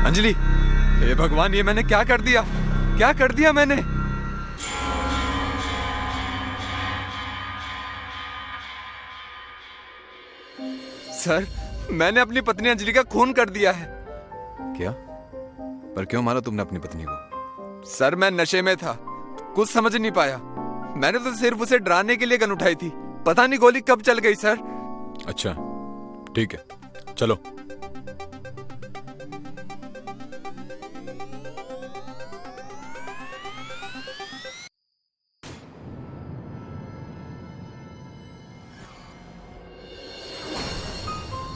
अंजलि, हे भगवान, ये मैंने क्या कर दिया? क्या कर दिया मैंने? सर, मैंने अपनी पत्नी अंजलि का खून कर दिया है। क्या? पर क्यों मारा तुमने अपनी पत्नी को? सर, मैं नशे में था, कुछ समझ नहीं पाया। मैंने तो सिर्फ उसे डराने के लिए गन उठाई थी। पता नहीं गोली कब चल गई सर। अच्छा, ठीक है, चलो।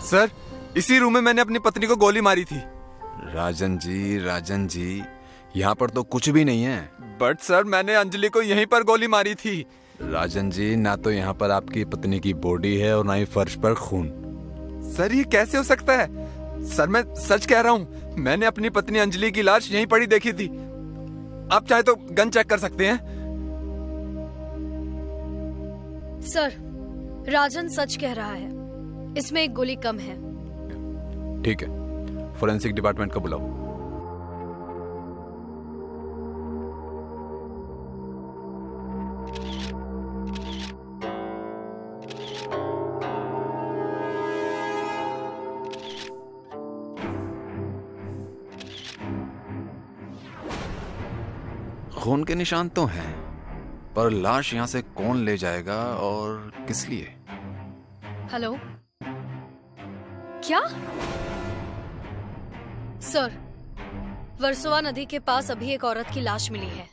सर, इसी रूम में मैंने अपनी पत्नी को गोली मारी थी। राजन जी, यहाँ पर तो कुछ भी नहीं है। बट सर, मैंने अंजलि को यहीं पर गोली मारी थी। राजन जी, ना तो यहाँ पर आपकी पत्नी की बॉडी है और ना ही फर्श पर खून। सर, ये कैसे हो सकता है? सर, मैं सच कह रहा हूँ, मैंने अपनी पत्नी अंजलि की लाश यहीं पड़ी देखी थी। आप चाहे तो गन चेक कर सकते हैं। सर, राजन सच कह रहा है, इसमें एक गोली कम है। ठीक है, फोरेंसिक डिपार्टमेंट को बुलाओ। खून के निशान तो हैं, पर लाश यहां से कौन ले जाएगा और किस लिए? हेलो, क्या? सर, वर्सोवा नदी के पास अभी एक औरत की लाश मिली है।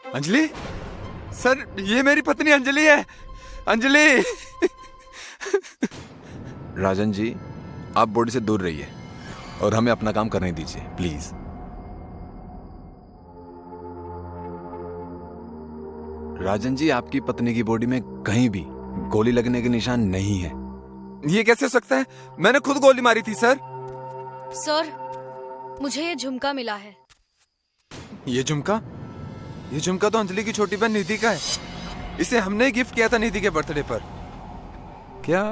अंजलि? सर, ये मेरी पत्नी अंजलि है। अंजलि! राजन जी, आप बॉडी से दूर रहिए और हमें अपना काम करने दीजिए, प्लीज। राजन जी, आपकी पत्नी की बॉडी में कहीं भी गोली लगने के निशान नहीं है। ये कैसे हो सकता है? मैंने खुद गोली मारी थी सर। सर, मुझे ये झुमका मिला है। ये झुमका? ये झुमका तो अंजलि की छोटी बहन निधि का है। इसे हमने गिफ्ट किया था निधि के बर्थडे पर। क्या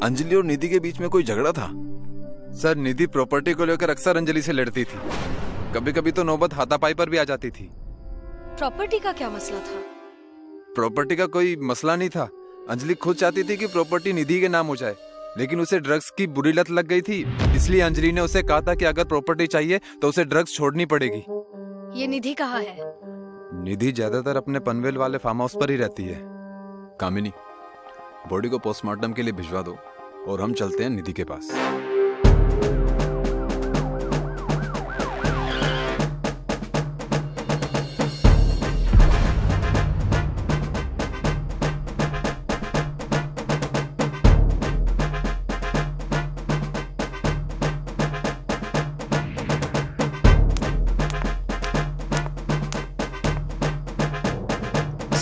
अंजलि और निधि के बीच में कोई झगड़ा था? सर, निधि प्रॉपर्टी को लेकर अक्सर अंजलि से लड़ती थी। कभी कभी तो नौबत हाथापाई पर भी आ जाती थी। प्रॉपर्टी का क्या मसला था? प्रॉपर्टी का कोई मसला नहीं था। अंजलि खुद चाहती थी कि प्रॉपर्टी निधि के नाम हो जाए, लेकिन उसे ड्रग्स की बुरी लत लग गई थी। इसलिए अंजलि ने उसे कहा था कि अगर प्रॉपर्टी चाहिए तो उसे ड्रग्स छोड़नी पड़ेगी। ये निधि कहाँ है? निधि ज्यादातर अपने पनवेल वाले फार्म हाउस पर ही रहती है। कामिनी, बॉडी को पोस्टमार्टम के लिए भिजवा दो और हम चलते हैं निधि के पास।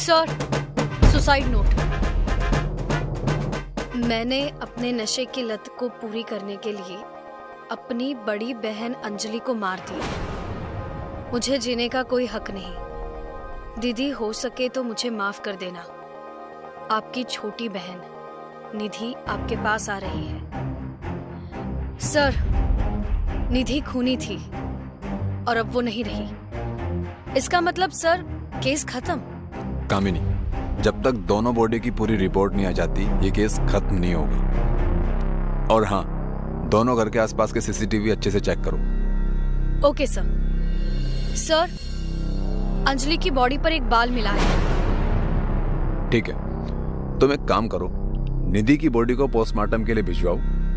Sir, suicide note. मैंने अपने नशे की लत को पूरी करने के लिए अपनी बड़ी बहन अंजलि को मार दिया। मुझे जीने का कोई हक नहीं। दीदी, हो सके तो मुझे माफ कर देना। आपकी छोटी बहन निधि आपके पास आ रही है। सर, निधि खूनी थी और अब वो नहीं रही। इसका मतलब सर, केस खत्म। कामिनी, जब तक दोनों बॉडी की पूरी रिपोर्ट नहीं आ जाती, ये केस खत्म नहीं होगा। और हाँ, दोनों घर के आसपास के सीसीटीवी अच्छे से चेक करो। Okay sir. सर, अंजलि की बॉडी पर एक बाल मिला है। ठीक है, तुम एक काम करो, निधि की बॉडी को पोस्टमार्टम के लिए भिजवाओ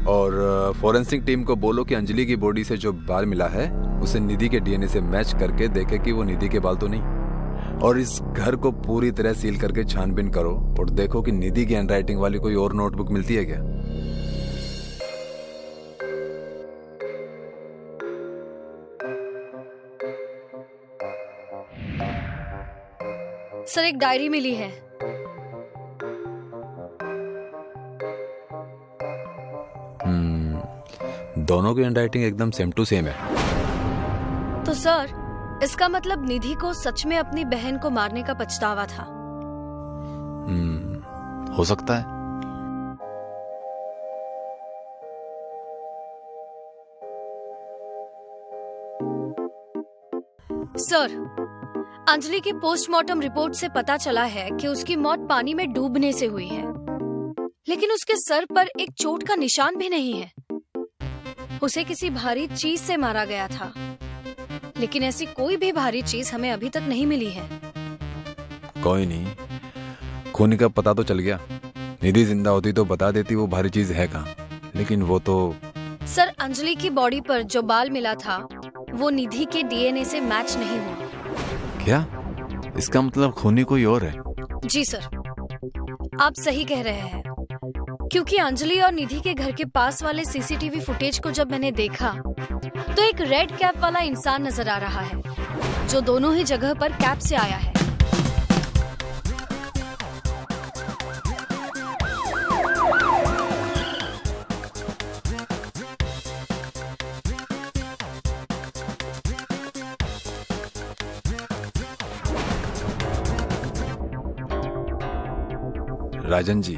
और फोरेंसिक टीम को बोलो कि अंजलि की बॉडी से जो बाल मिला है उसे निधि के डीएनए से मैच करके देखे कि वो निधि के बाल तो नहीं। और इस घर को पूरी तरह सील करके छानबीन करो और देखो कि निधि की हैंडराइटिंग वाली कोई और नोटबुक मिलती है क्या। सर, एक डायरी मिली है। दोनों की हैंडराइटिंग एकदम सेम टू सेम है। तो सर, इसका मतलब निधि को सच में अपनी बहन को मारने का पछतावा था। हो सकता है। सर, अंजलि की पोस्टमार्टम रिपोर्ट से पता चला है कि उसकी मौत पानी में डूबने से हुई है, लेकिन उसके सर पर एक चोट का निशान भी नहीं है। उसे किसी भारी चीज से मारा गया था, लेकिन ऐसी कोई भी भारी चीज हमें अभी तक नहीं मिली है। कोई नहीं, खून का पता तो चल गया। निधि जिंदा होती तो बता देती वो भारी चीज है कहाँ, लेकिन वो तो। सर, अंजलि की बॉडी पर जो बाल मिला था वो निधि के डीएनए से मैच नहीं हुआ। क्या? इसका मतलब खूनी कोई और है? जी सर, आप सही कह रहे हैं, क्योंकि अंजलि और निधि के घर के पास वाले सीसीटीवी फुटेज को जब मैंने देखा तो एक रेड कैप वाला इंसान नजर आ रहा है, जो दोनों ही जगह पर कैप से आया है। राजन जी,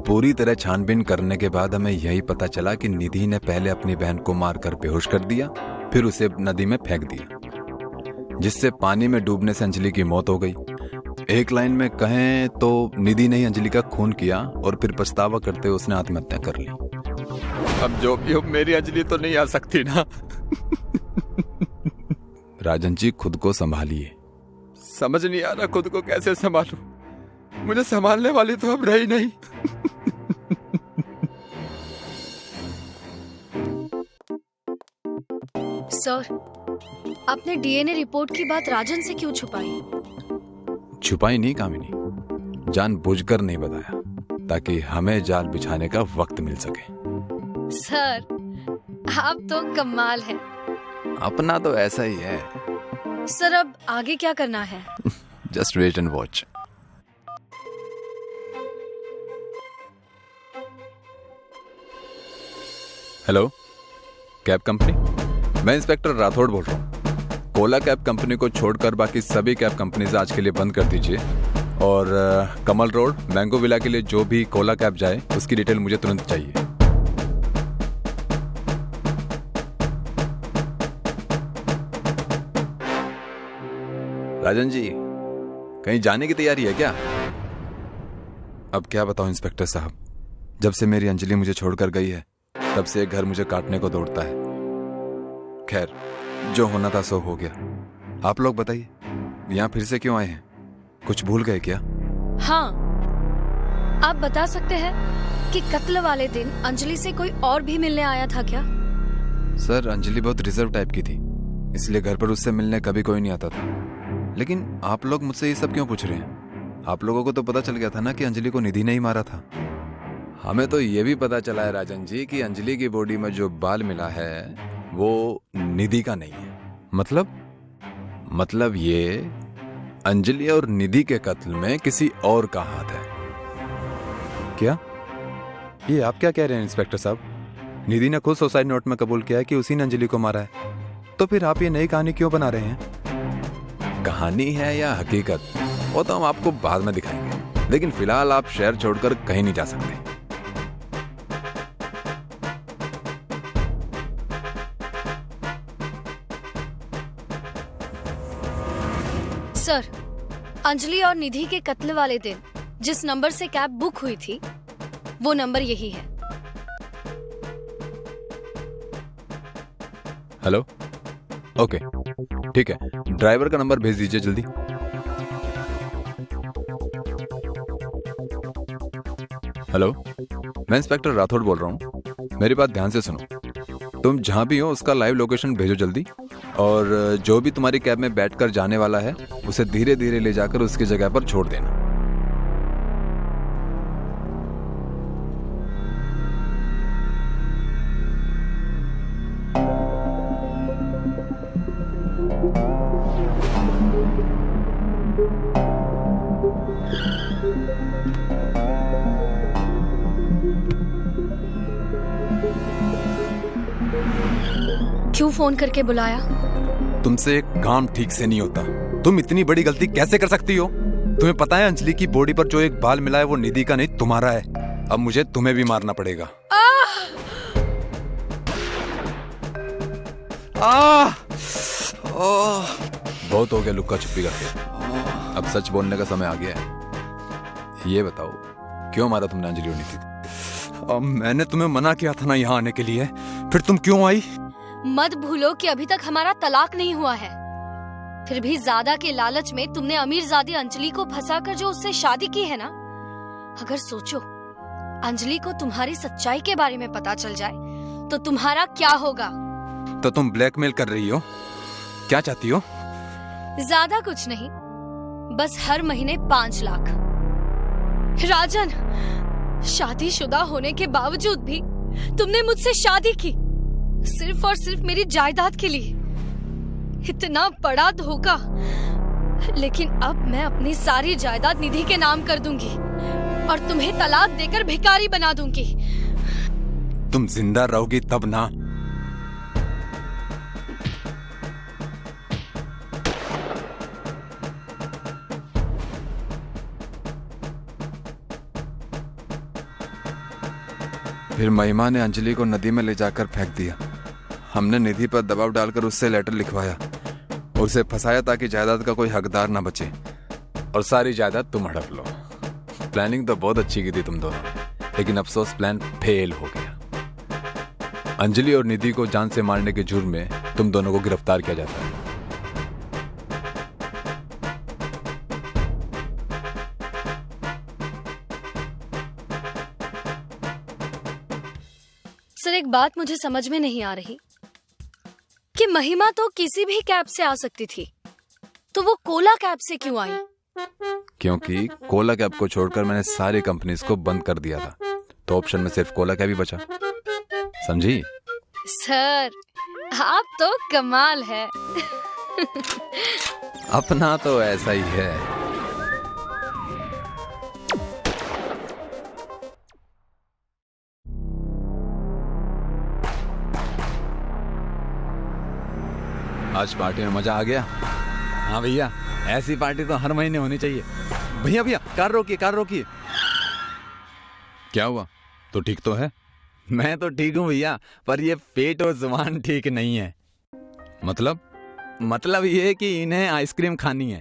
पूरी तरह छानबीन करने के बाद हमें यही पता चला कि निधि ने पहले अपनी बहन को मारकर बेहोश कर दिया, फिर उसे नदी में फेंक दिया, जिससे पानी में डूबने से अंजलि की मौत हो गई। एक लाइन में कहें तो निधि ने ही अंजलि का खून किया और फिर पछतावा करते हुए उसने आत्महत्या कर ली। अब जो भी हो, मेरी अंजलि तो नहीं आ सकती ना। राजन जी, खुद को संभालिए। समझ नहीं आ रहा खुद को कैसे संभालूं। मुझे संभालने वाली तो अब रही नहीं। सर, आपने डीएनए रिपोर्ट की बात राजन से क्यों छुपाई? छुपाई नहीं कामिनी, जानबूझकर नहीं बताया ताकि हमें जाल बिछाने का वक्त मिल सके। सर, आप तो कमाल हैं। अपना तो ऐसा ही है। सर, अब आगे क्या करना है? Just wait and watch. Hello, cab company? मैं इंस्पेक्टर राठौड़ बोल रहा हूँ। कोला कैब कंपनी को छोड़कर बाकी सभी कैब कंपनीज आज के लिए बंद कर दीजिए, और कमल रोड मैंगो विला के लिए जो भी कोला कैब जाए उसकी डिटेल मुझे तुरंत चाहिए। राजन जी, कहीं जाने की तैयारी है क्या? अब क्या बताऊं इंस्पेक्टर साहब, जब से मेरी अंजलि मुझे छोड़कर गई है तब से एक घर मुझे काटने को दौड़ता है। खैर, जो होना था सो हो गया। आप लोग बताइए, यहाँ फिर से क्यों आए हैं? कुछ भूल गए क्या? हाँ, आप बता सकते हैं कि कत्ल वाले दिन अंजलि से कोई और भी मिलने आया था क्या? सर, अंजलि बहुत रिजर्व टाइप की थी, इसलिए घर पर उससे मिलने कभी कोई नहीं आता था। लेकिन आप लोग मुझसे ये सब क्यों पूछ रहे हैं? आप लोगों को तो पता चल गया था ना कि अंजलि को निधि ने ही मारा था। हमें तो ये भी पता चला है राजन जी कि अंजलि की बॉडी में जो बाल मिला है वो निधि का नहीं है। मतलब ये अंजलि और निधि के कत्ल में किसी और का हाथ है। क्या? ये आप क्या कह रहे हैं इंस्पेक्टर साहब? निधि ने खुद सुसाइड नोट में कबूल किया है कि उसी ने अंजलि को मारा है, तो फिर आप ये नई कहानी क्यों बना रहे हैं? कहानी है या हकीकत, वो तो हम आपको बाद में दिखाएंगे, लेकिन फिलहाल आप शहर छोड़कर कहीं नहीं जा सकते। सर, अंजलि और निधि के कत्ल वाले दिन जिस नंबर से कैब बुक हुई थी वो नंबर यही है। हेलो, ओके, ठीक है, ड्राइवर का नंबर भेज दीजिए जल्दी। हेलो, मैं इंस्पेक्टर राठौड़ बोल रहा हूँ। मेरी बात ध्यान से सुनो। तुम जहां भी हो उसका लाइव लोकेशन भेजो जल्दी, और जो भी तुम्हारी कैब में बैठकर जाने वाला है उसे धीरे धीरे ले जाकर उसकी जगह पर छोड़ देना। क्यों फोन करके बुलाया? तुमसे एक काम ठीक से नहीं होता। तुम इतनी बड़ी गलती कैसे कर सकती हो? तुम्हें पता है अंजलि की बॉडी पर जो एक बाल मिला है वो निधि का नहीं तुम्हारा है। अब मुझे तुम्हें भी मारना पड़ेगा। बहुत हो गया लुक्का छुपी करके, अब सच बोलने का समय आ गया है। ये बताओ क्यों मारा तुमने अंजलि और निधि को? अब मैंने तुम्हें मना किया था ना यहाँ आने के लिए, फिर तुम क्यों आई? मत भूलो कि अभी तक हमारा तलाक नहीं हुआ है। फिर भी ज्यादा के लालच में तुमने अमीरजादी अंजलि को फंसाकर जो उससे शादी की है ना। अगर सोचो अंजलि को तुम्हारी सच्चाई के बारे में पता चल जाए तो तुम्हारा क्या होगा? तो तुम ब्लैकमेल कर रही हो? क्या चाहती हो? ज्यादा कुछ नहीं, बस हर महीने 5 लाख। राजन, शादीशुदा होने के बावजूद भी तुमने मुझसे शादी की सिर्फ और सिर्फ मेरी जायदाद के लिए। इतना बड़ा धोखा। लेकिन अब मैं अपनी सारी जायदाद निधि के नाम कर दूंगी और तुम्हें तलाक देकर भिखारी बना दूंगी। तुम जिंदा रहोगी तब ना। फिर महिमा ने अंजलि को नदी में ले जाकर फेंक दिया। हमने निधि पर दबाव डालकर उससे लेटर लिखवाया, उसे फंसाया ताकि जायदाद का कोई हकदार ना बचे और सारी जायदाद तुम हड़प लो। प्लानिंग तो बहुत अच्छी की थी तुम दोनों, लेकिन अफसोस प्लान फेल हो गया। अंजलि और निधि को जान से मारने के जुर्म में तुम दोनों को गिरफ्तार किया जाता है। सर, एक बात मुझे समझ में नहीं आ रही कि महिमा तो किसी भी कैब से आ सकती थी, तो वो कोला कैब से क्यों आई? क्योंकि कोला कैब को छोड़कर मैंने सारी कंपनीज को बंद कर दिया था, तो ऑप्शन में सिर्फ कोला कैब ही बचा। समझी? सर, आप तो कमाल है। अपना तो ऐसा ही है। आज पार्टी में मजा आ गया। हाँ भैया, ऐसी पार्टी तो हर महीने होनी चाहिए। भैया भैया, कार रोकिए, कार रोकिए। क्या हुआ? तो ठीक तो है? मैं तो ठीक हूँ भैया, पर ये पेट और जुबान ठीक नहीं है। मतलब ये कि इन्हें आइसक्रीम खानी है।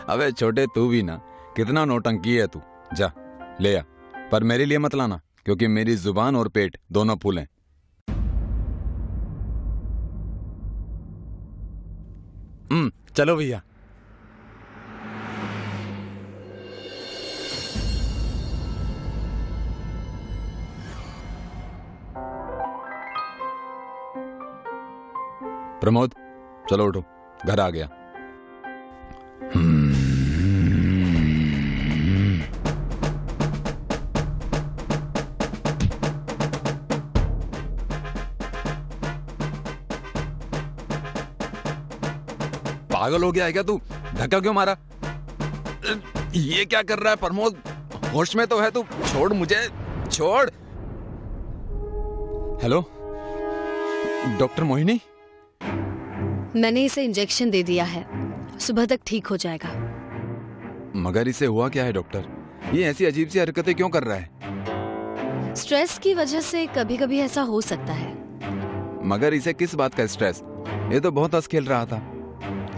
अबे छोटे, तू भी ना, कितना नौटंकी है तू। जा ले आ, पर मेरे लिए मत लाना, क्योंकि मेरी जुबान और पेट दोनों फूल हैं। चलो भैया। प्रमोद, चलो उठो, घर आ गया। पागल हो गया है क्या तू? धक्का क्यों मारा? ये क्या कर रहा है प्रमोद? होश में तो है तू? छोड़ मुझे, छोड़। Hello, doctor Mohini? मैंने इसे इंजेक्शन दे दिया है, सुबह तक ठीक हो जाएगा। मगर इसे हुआ क्या है डॉक्टर? ये ऐसी अजीब सी हरकतें क्यों कर रहा है? स्ट्रेस की वजह से कभी कभी ऐसा हो सकता है। मगर इसे किस बात का स्ट्रेस? ये तो बहुत हंस खेल रहा था।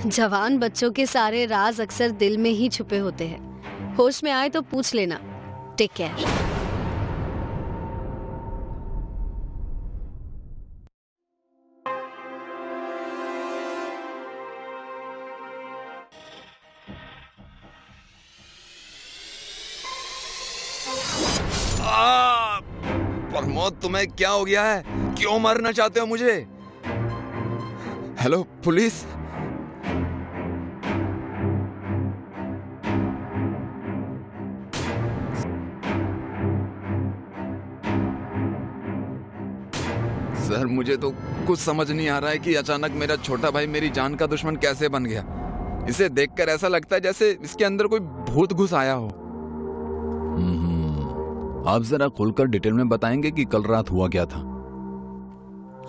जवान बच्चों के सारे राज अक्सर दिल में ही छुपे होते हैं। होश में आए तो पूछ लेना। Take care. प्रमोद, तुम्हें क्या हो गया है? क्यों मारना चाहते हो मुझे? Hello police? सर, मुझे तो कुछ समझ नहीं आ रहा है कि अचानक मेरा छोटा भाई मेरी जान का दुश्मन कैसे बन गया। इसे देखकर ऐसा लगता है जैसे इसके अंदर कोई भूत घुस आया हो। आप जरा खुलकर डिटेल में बताएंगे कि कल रात हुआ क्या था?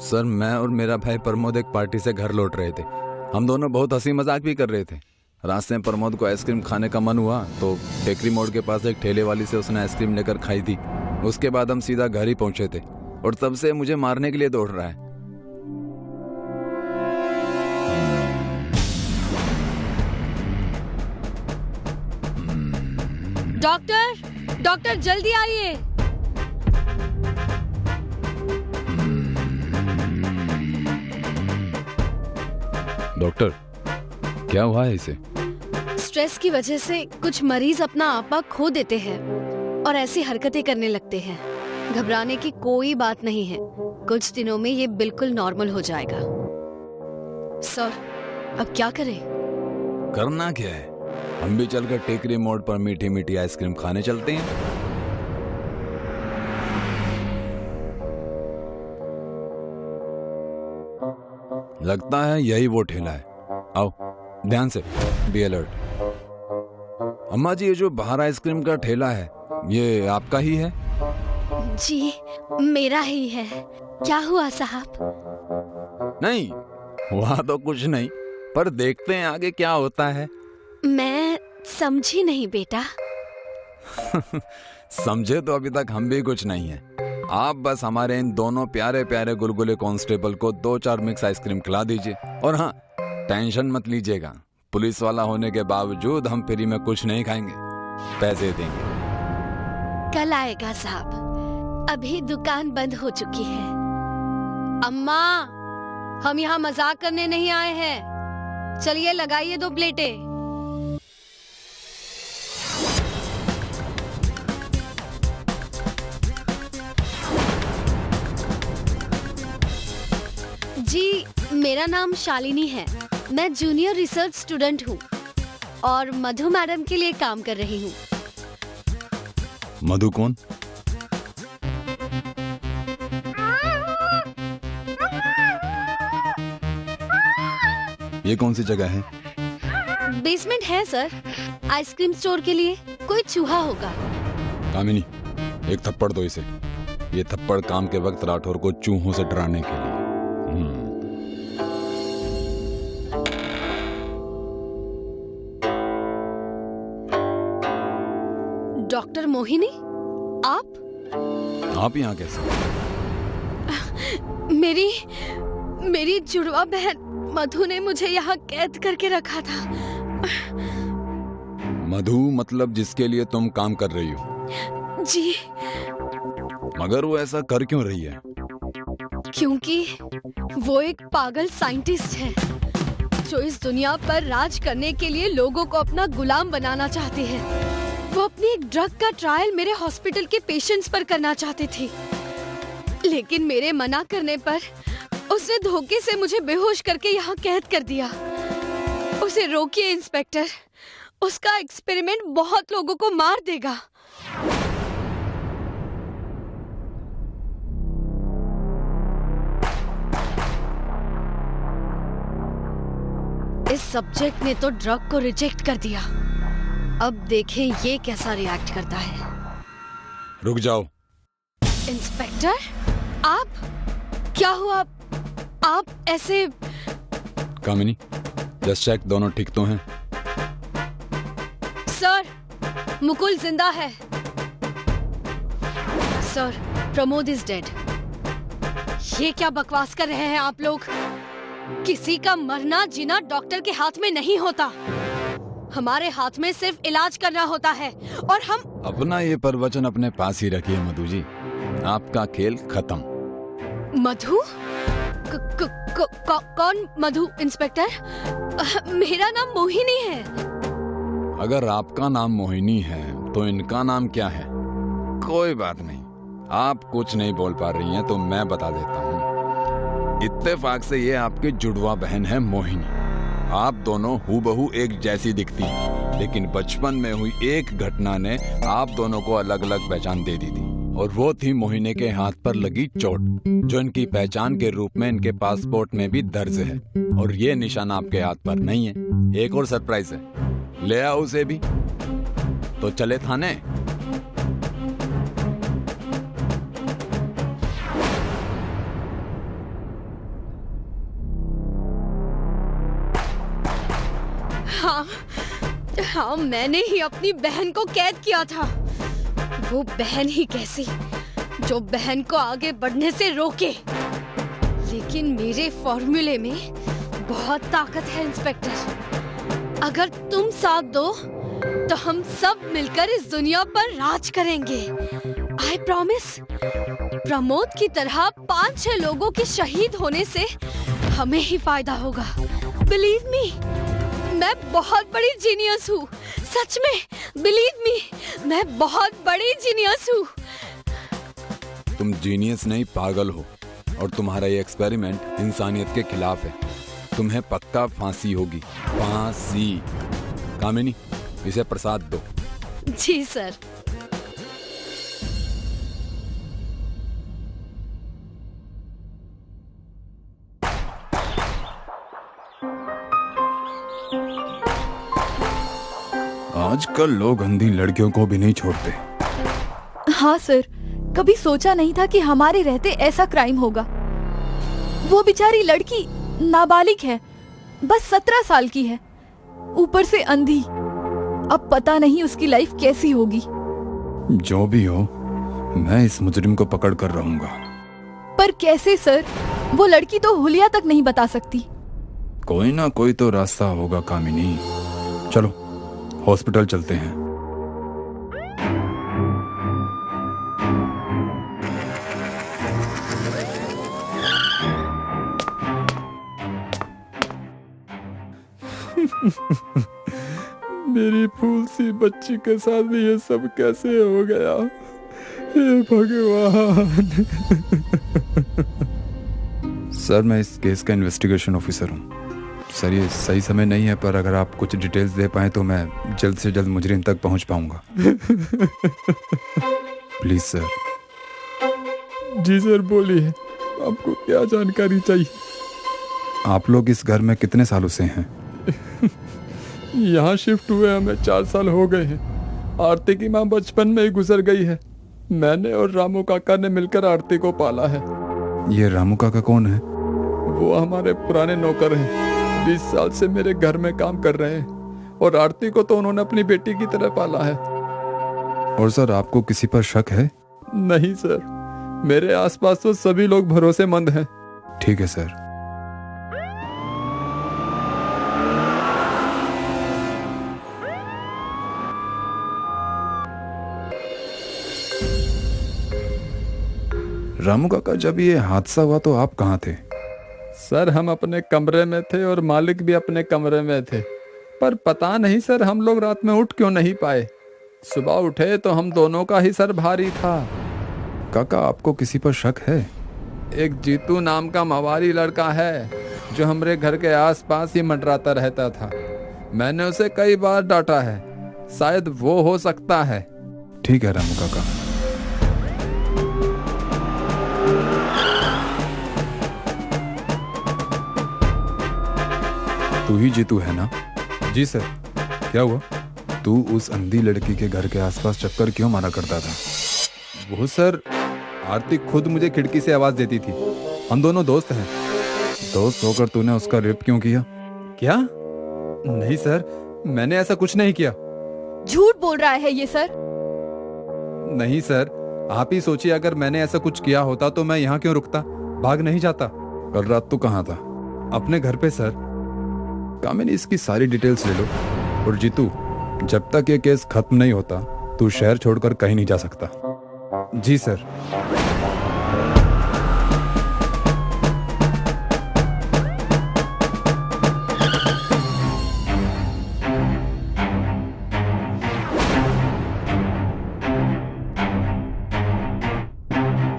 सर, मैं और मेरा भाई प्रमोद एक पार्टी से घर लौट रहे थे। हम दोनों बहुत हंसी मजाक भी कर रहे थे। रास्ते में प्रमोद को आइसक्रीम खाने का मन हुआ तो टेकरी मोड़ के पास एक ठेले वाली से उसने आइसक्रीम लेकर खाई थी। उसके बाद हम सीधा घर ही पहुंचे थे और तब से मुझे मारने के लिए दौड़ रहा है। डॉक्टर, डॉक्टर जल्दी आइए। डॉक्टर, क्या हुआ है इसे? स्ट्रेस की वजह से कुछ मरीज अपना आपा खो देते हैं और ऐसी हरकतें करने लगते हैं। घबराने की कोई बात नहीं है, कुछ दिनों में ये बिल्कुल नॉर्मल हो जाएगा। सर, अब क्या करें? करना क्या है, हम भी चलकर टेकरी मोड़ पर मीठी मीठी आइसक्रीम खाने चलते हैं। लगता है यही वो ठेला है। आओ, ध्यान से, बी अलर्ट। अम्मा जी, ये जो बाहर आइसक्रीम का ठेला है ये आपका ही है? जी, मेरा ही है। क्या हुआ साहब? नहीं, वहां तो कुछ नहीं, पर देखते हैं आगे क्या होता है। मैं समझी नहीं बेटा। समझे तो अभी तक हम भी कुछ नहीं है। आप बस हमारे इन दोनों प्यारे प्यारे गुलगुले कांस्टेबल को 2-4 मिक्स आइसक्रीम खिला दीजिए। और हाँ, टेंशन मत लीजिएगा, पुलिस वाला होने के बावजूद हम फ्री में कुछ नहीं खाएंगे, पैसे देंगे। कल आएगा साहब, अभी दुकान बंद हो चुकी है। अम्मा, हम यहाँ मजाक करने नहीं आए हैं। चलिए लगाइए 2 प्लेटें। जी, मेरा नाम शालिनी है। मैं जूनियर रिसर्च स्टूडेंट हूँ और मधु मैडम के लिए काम कर रही हूँ। मधु कौन? ये कौन सी जगह है? बेसमेंट है सर, आइसक्रीम स्टोर के लिए। कोई चूहा होगा। कामिनी, एक थप्पड़ दो इसे। ये थप्पड़ काम के वक्त राठौर को चूहों से डराने के लिए। डॉक्टर मोहिनी, आप यहाँ कैसे? मेरी जुड़वा बहन मधु ने मुझे यहाँ कैद करके रखा था। मधु मतलब जिसके लिए तुम काम कर रही हो? जी। मगर वो ऐसा कर क्यों रही है? क्योंकि वो एक पागल साइंटिस्ट है जो इस दुनिया पर राज करने के लिए लोगों को अपना गुलाम बनाना चाहती है। वो अपनी एक ड्रग का ट्रायल मेरे हॉस्पिटल के पेशेंट्स पर करना चाहती थी, लेकिन मेरे मना करने पर उसने धोखे से मुझे बेहोश करके यहाँ कैद कर दिया। उसे रोकिए इंस्पेक्टर, उसका एक्सपेरिमेंट बहुत लोगों को मार देगा। इस सब्जेक्ट ने तो ड्रग को रिजेक्ट कर दिया। अब देखें ये कैसा रिएक्ट करता है। रुक जाओ। इंस्पेक्टर, आप? क्या हुआ? आप ऐसे? कामिनी, जस्ट चेक, दोनों ठीक तो हैं? सर, मुकुल जिंदा है। Sir, Pramod is dead. ये क्या बकवास कर रहे हैं आप लोग? किसी का मरना जीना डॉक्टर के हाथ में नहीं होता। हमारे हाथ में सिर्फ इलाज करना होता है और हम अपना ये प्रवचन अपने पास ही रखिए मधु जी, आपका खेल खत्म। मधु? कौन मधु इंस्पेक्टर? मेरा नाम मोहिनी है। अगर आपका नाम मोहिनी है तो इनका नाम क्या है? कोई बात नहीं, आप कुछ नहीं बोल पा रही हैं तो मैं बता देता हूँ। इत्तेफाक से ये आपकी जुड़वा बहन है मोहिनी। आप दोनों हूबहू एक जैसी दिखती हैं, लेकिन बचपन में हुई एक घटना ने आप दोनों को अलग अलग पहचान दे दी थी, और वो थी मोहिनी के हाथ पर लगी चोट, जो इनकी पहचान के रूप में इनके पासपोर्ट में भी दर्ज है। और ये निशान आपके हाथ पर नहीं है। एक और सरप्राइज है, ले आओ उसे भी। तो चले थाने। हाँ, मैंने ही अपनी बहन को कैद किया था। वो बहन ही कैसी जो बहन को आगे बढ़ने से रोके। लेकिन मेरे फॉर्मूले में बहुत ताकत है इंस्पेक्टर। अगर तुम साथ दो तो हम सब मिलकर इस दुनिया पर राज करेंगे। I promise. प्रमोद की तरह 5-6 लोगों के शहीद होने से हमें ही फायदा होगा। बिलीव मी, मैं बहुत बड़ी जीनियस हूँ। सच में, बिलीव मी, मैं बहुत बड़ी जीनियस हूँ। तुम जीनियस नहीं, पागल हो। और तुम्हारा ये एक्सपेरिमेंट इंसानियत के खिलाफ है। तुम्हें पक्का फांसी होगी, फांसी। कामिनी, इसे प्रसाद दो। जी सर। आजकल लोग अंधी लड़कियों को भी नहीं छोड़ते। हाँ सर, कभी सोचा नहीं था कि हमारे रहते ऐसा क्राइम होगा। वो बेचारी लड़की नाबालिग है, बस 17 साल की है, ऊपर से अंधी। अब पता नहीं उसकी लाइफ कैसी होगी। जो भी हो, मैं इस मुजरिम को पकड़ कर रहूंगा। पर कैसे सर? वो लड़की तो हुलिया तक नहीं बता सकती। कोई ना कोई तो रास्ता होगा कामिनी। चलो हॉस्पिटल चलते हैं। मेरी फूल सी बच्ची के साथ भी ये सब कैसे हो गया? हे भगवान। सर, मैं इस केस का इन्वेस्टिगेशन ऑफिसर हूँ। सर, ये सही समय नहीं है, पर अगर आप कुछ डिटेल्स दे पाएं तो मैं जल्द से जल्द मुजरिम तक पहुंच पाऊंगा। Please sir. जी सर, बोलिए, आपको क्या जानकारी चाहिए? आप लोग इस घर में कितने सालों से हैं? यहाँ शिफ्ट हुए हमें 4 साल हो गए हैं। आरती की माँ बचपन में ही गुजर गई है। मैंने और रामू काका ने मिलकर आरती को पाला है। ये रामू काका कौन है? वो हमारे पुराने नौकर हैं। 20 साल से मेरे घर में काम कर रहे हैं और आरती को तो उन्होंने अपनी बेटी की तरह पाला है। और सर, आपको किसी पर शक है? नहीं सर, मेरे आसपास तो सभी लोग भरोसेमंद हैं। ठीक है सर। रामू काका, जब ये हादसा हुआ तो आप कहाँ थे? सर, हम अपने कमरे में थे और मालिक भी अपने कमरे में थे। पर पता नहीं सर, हम लोग रात में उठ क्यों नहीं पाए। सुबह उठे तो हम दोनों का ही सर भारी था। काका, आपको किसी पर शक है? एक जीतू नाम का मवारी लड़का है जो हमारे घर के आसपास ही मंडराता रहता था। मैंने उसे कई बार डांटा है, शायद वो हो सकता है। ठीक है रामू काका। तू ही जीतू है ना? जी सर। क्या हुआ? तू उस अंधी लड़की के घर के आसपास चक्कर क्यों मारा करता था? वो सर, आरती खुद मुझे खिड़की से आवाज देती थी। हम दोनों दोस्त हैं। दोस्त होकर तूने उसका रेप क्यों किया? क्या? नहीं सर, मैंने ऐसा कुछ नहीं किया। झूठ बोल रहा है ये सर। नहीं सर, आप ही सोचिए, अगर मैंने ऐसा कुछ किया होता तो मैं यहाँ क्यों रुकता? भाग नहीं जाता। कल रात तू कहाँ था? अपने घर पे सर। कामिनी, इसकी सारी डिटेल्स ले लो। और जीतू, जब तक ये केस खत्म नहीं होता तू शहर छोड़कर कहीं नहीं जा सकता। जी सर।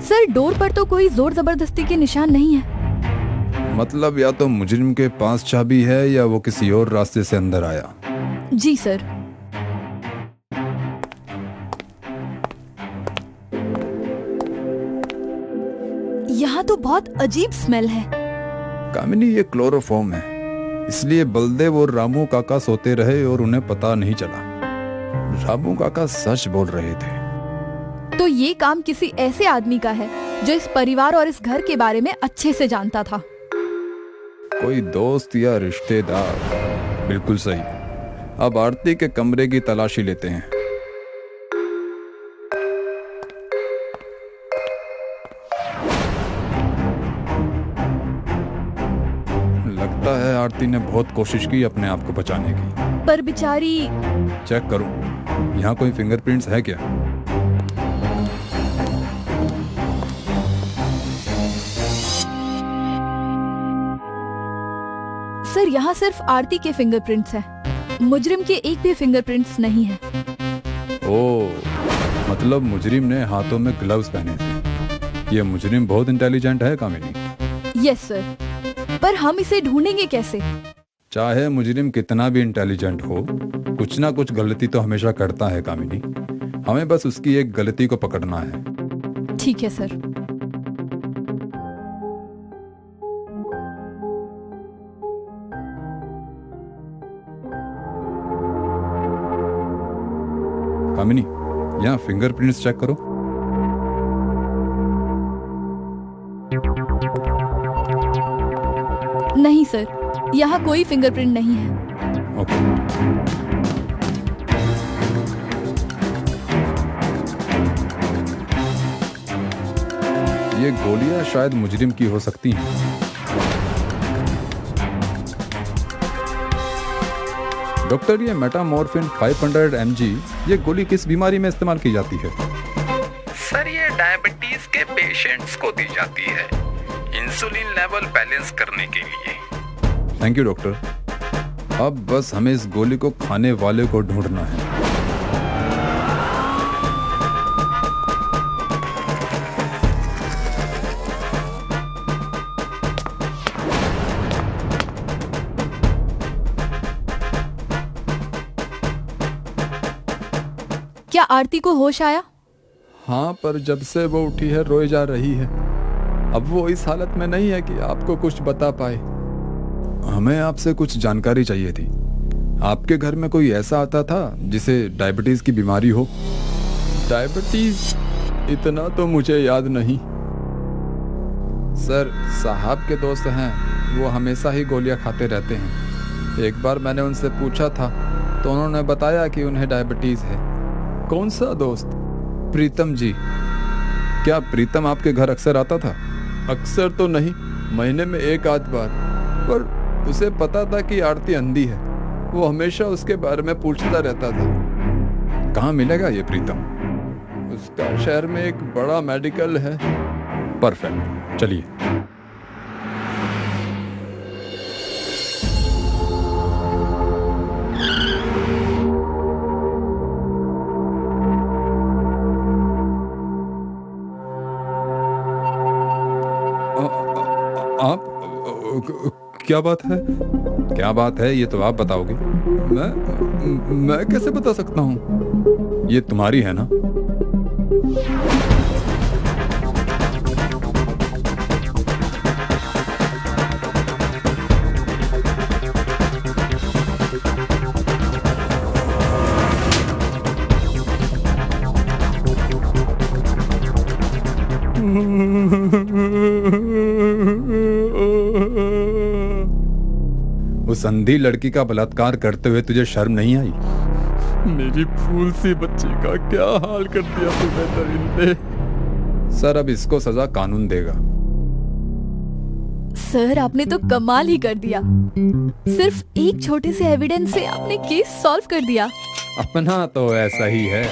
सर, डोर पर तो कोई जोर जबरदस्ती के निशान नहीं है। मतलब या तो मुजरिम के पास चाबी है या वो किसी और रास्ते से अंदर आया। जी सर। यहाँ तो बहुत अजीब स्मेल है। कामिनी, ये क्लोरोफॉर्म है, इसलिए बलदेव और रामू काका सोते रहे और उन्हें पता नहीं चला। रामू काका सच बोल रहे थे। तो ये काम किसी ऐसे आदमी का है जो इस परिवार और इस घर के बारे में अच्छे से जानता था। कोई दोस्त या रिश्तेदार। बिल्कुल सही। अब आरती के कमरे की तलाशी लेते हैं। लगता है आरती ने बहुत कोशिश की अपने आप को बचाने की। पर बेचारी। चेक करूं, यहाँ कोई फिंगरप्रिंट्स है क्या? सर, यहाँ सिर्फ आरती के फिंगरप्रिंट्स हैं। मुजरिम के एक भी फिंगरप्रिंट्स नहीं है। ओह, मतलब मुजरिम ने हाथों में ग्लव्स पहने थे। ये मुजरिम बहुत इंटेलिजेंट है कामिनी। यस सर, पर हम इसे ढूंढेंगे कैसे? चाहे मुजरिम कितना भी इंटेलिजेंट हो, कुछ ना कुछ गलती तो हमेशा करता है कामिनी। हमें बस उसकी एक गलती को पकड़ना है। ठीक है सर। कामिनी, यहाँ फिंगरप्रिंट्स चेक करो। नहीं सर, यहाँ कोई फिंगरप्रिंट नहीं है। ओके। ये गोलियां शायद मुजरिम की हो सकती हैं। डॉक्टर, ये मेटामॉर्फिन 500 mg ये गोली किस बीमारी में इस्तेमाल की जाती है? सर, ये डायबिटीज के पेशेंट्स को दी जाती है, इंसुलिन लेवल बैलेंस करने के लिए। Thank you doctor. अब बस हमें इस गोली को खाने वाले को ढूंढना है। क्या आरती को होश आया? हाँ, पर जब से वो उठी है रोए जा रही है। अब वो इस हालत में नहीं है कि आपको कुछ बता पाए। हमें आपसे कुछ जानकारी चाहिए थी। आपके घर में कोई ऐसा आता था जिसे डायबिटीज की बीमारी हो? डायबिटीज? इतना तो मुझे याद नहीं। सर, साहब के दोस्त हैं, वो हमेशा ही गोलियां खाते रहते हैं। एक बार मैंने उनसे पूछा था तो उन्होंने बताया कि उन्हें डायबिटीज है। कौन सा दोस्त? प्रीतम जी। क्या प्रीतम आपके घर अक्सर आता था? अक्सर तो नहीं, महीने में एक आध बार। पर उसे पता था कि आरती अंधी है। वो हमेशा उसके बारे में पूछता रहता था। कहाँ मिलेगा ये प्रीतम? उसका शहर में एक बड़ा मेडिकल है। परफेक्ट, चलिए। आप क्या बात है? क्या बात है ये तो आप बताओगे। मैं कैसे बता सकता हूँ? ये तुम्हारी है ना? उस अंधी लड़की का बलात्कार करते हुए तुझे शर्म नहीं आई? मेरी फूल सी बच्ची का क्या हाल कर दिया तूने दरिंदे। सर, अब इसको सजा कानून देगा। सर, आपने तो कमाल ही कर दिया। सिर्फ एक छोटे से एविडेंस से आपने केस सॉल्व कर दिया। अपना तो ऐसा ही है।